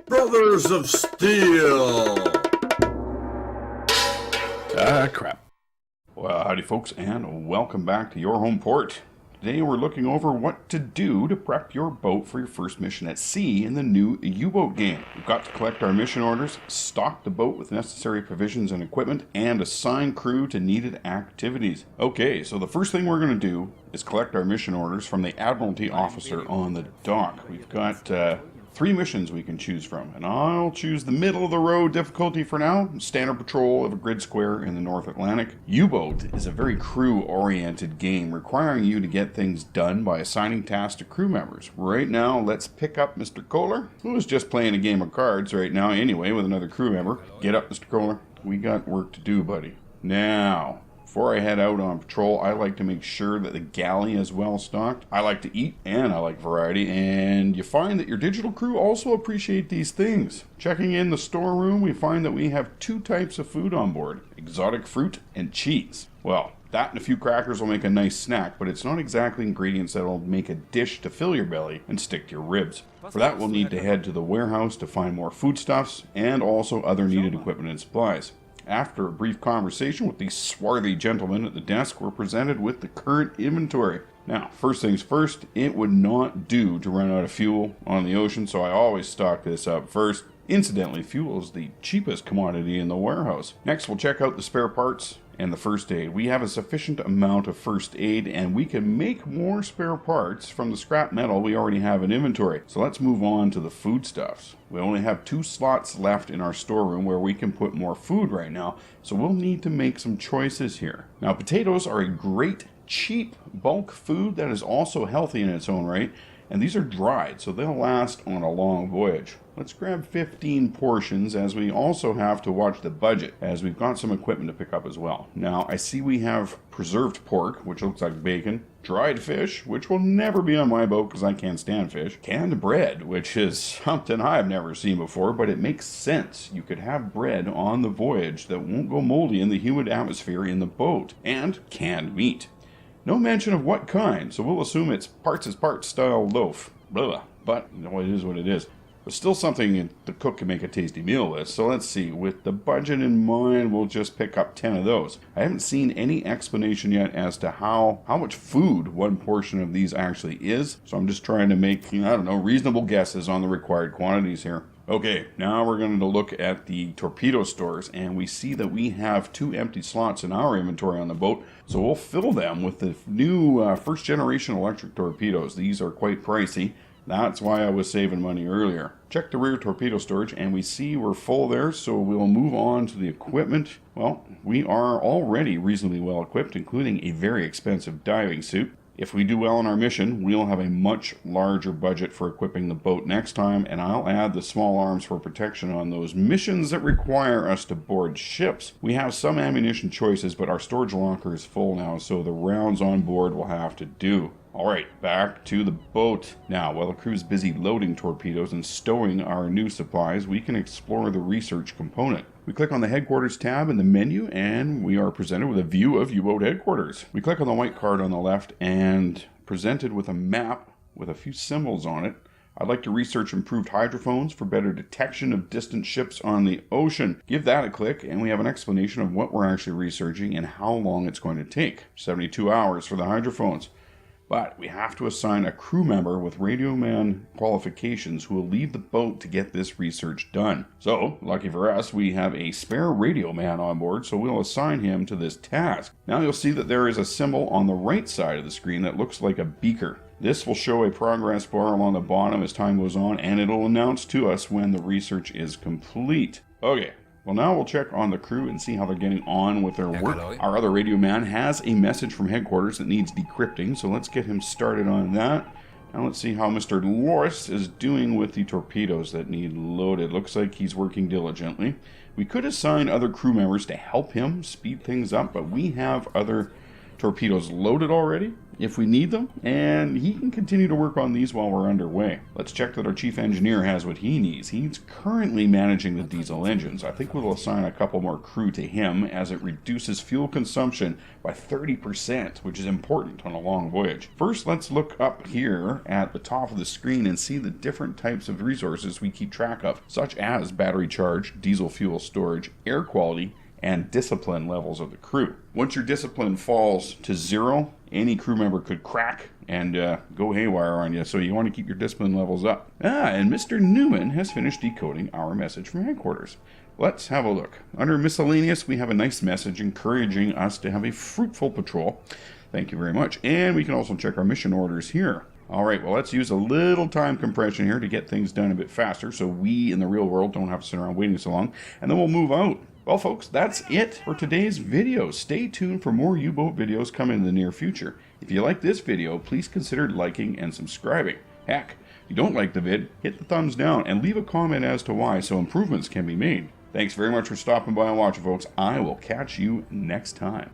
Brothers of Steel. Crap. Well, howdy folks, and welcome back to your home port. Today we're looking over what to do to prep your boat for your first mission at sea in the new U-Boat game. We've got to collect our mission orders, stock the boat with necessary provisions and equipment, and assign crew to needed activities. Okay, so the first thing we're going to do is collect our mission orders from the Admiralty officer on the dock. We've got 3 missions we can choose from, and I'll choose the middle of the road difficulty for now. Standard patrol of a grid square in the North Atlantic. U-Boat is a very crew-oriented game, requiring you to get things done by assigning tasks to crew members. Right now, let's pick up Mr. Kohler, who is just playing a game of cards right now anyway with another crew member. Get up, Mr. Kohler. We got work to do, buddy. Now, before I head out on patrol, I like to make sure that the galley is well stocked. I like to eat, and I like variety, and you find that your digital crew also appreciate these things. Checking in the storeroom, we find that we have 2 types of food on board: exotic fruit and cheese. Well, that and a few crackers will make a nice snack, but it's not exactly ingredients that will make a dish to fill your belly and stick to your ribs. For that, we'll need to head to the warehouse to find more foodstuffs and also other needed equipment and supplies. After a brief conversation with the swarthy gentleman at the desk, we're presented with the current inventory. Now, first things first, it would not do to run out of fuel on the ocean, so I always stock this up first. Incidentally, fuel is the cheapest commodity in the warehouse. Next, we'll check out the spare parts and the first aid. We have a sufficient amount of first aid, and we can make more spare parts from the scrap metal we already have in inventory. So let's move on to the foodstuffs. We only have 2 slots left in our storeroom where we can put more food right now, so we'll need to make some choices here. Now, potatoes are a great, cheap bulk food that is also healthy in its own right, and these are dried, so they'll last on a long voyage. Let's grab 15 portions, as we also have to watch the budget, as we've got some equipment to pick up as well. Now, I see we have preserved pork, which looks like bacon, dried fish, which will never be on my boat because I can't stand fish, canned bread, which is something I've never seen before, but it makes sense. You could have bread on the voyage that won't go moldy in the humid atmosphere in the boat, and canned meat. No mention of what kind, so we'll assume it's parts as parts style loaf. Blah, but you know, it is what it is. But still something the cook can make a tasty meal with. So let's see, with the budget in mind, we'll just pick up 10 of those. I haven't seen any explanation yet as to how much food one portion of these actually is. So I'm just trying to make, reasonable guesses on the required quantities here. Okay, now we're going to look at the torpedo stores, and we see that we have 2 empty slots in our inventory on the boat, so we'll fill them with the new first generation electric torpedoes. These are quite pricey. That's why I was saving money earlier. Check the rear torpedo storage, and we see we're full there, so we'll move on to the equipment. Well, we are already reasonably well equipped, including a very expensive diving suit. If we do well on our mission, we'll have a much larger budget for equipping the boat next time, and I'll add the small arms for protection on those missions that require us to board ships. We have some ammunition choices, but our storage locker is full now, so the rounds on board will have to do. Alright, back to the boat. Now, while the crew's busy loading torpedoes and stowing our new supplies, we can explore the research component. We click on the Headquarters tab in the menu, and we are presented with a view of U-Boat Headquarters. We click on the white card on the left, and presented with a map with a few symbols on it. I'd like to research improved hydrophones for better detection of distant ships on the ocean. Give that a click, and we have an explanation of what we're actually researching and how long it's going to take. 72 hours for the hydrophones. But we have to assign a crew member with radio man qualifications who will leave the boat to get this research done. So, lucky for us, we have a spare radio man on board, so we'll assign him to this task. Now you'll see that there is a symbol on the right side of the screen that looks like a beaker. This will show a progress bar along the bottom as time goes on, and it'll announce to us when the research is complete. Okay. Well, now we'll check on the crew and see how they're getting on with their work. Our other radio man has a message from headquarters that needs decrypting, so let's get him started on that. Now let's see how Mr. Loris is doing with the torpedoes that need loaded. Looks like he's working diligently. We could assign other crew members to help him speed things up, but we have other torpedoes loaded already. if we need them, and he can continue to work on these while we're underway. Let's check that our chief engineer has what he needs. He's currently managing the diesel engines. I think we'll assign a couple more crew to him as it reduces fuel consumption by 30%, which is important on a long voyage. First, let's look up here at the top of the screen and see the different types of resources we keep track of, such as battery charge, diesel fuel storage, air quality, and discipline levels of the crew. Once your discipline falls to 0, any crew member could crack and go haywire on you, so you want to keep your discipline levels up. And Mr. Newman has finished decoding our message from headquarters. Let's have a look. Under miscellaneous, we have a nice message encouraging us to have a fruitful patrol. Thank you very much. And we can also check our mission orders here. All right, well, let's use a little time compression here to get things done a bit faster so we in the real world don't have to sit around waiting so long, and then we'll move out. Well, folks, that's it for today's video. Stay tuned for more U-boat videos coming in the near future. If you like this video, please consider liking and subscribing. Heck, if you don't like the vid, hit the thumbs down and leave a comment as to why so improvements can be made. Thanks very much for stopping by and watching, folks. I will catch you next time.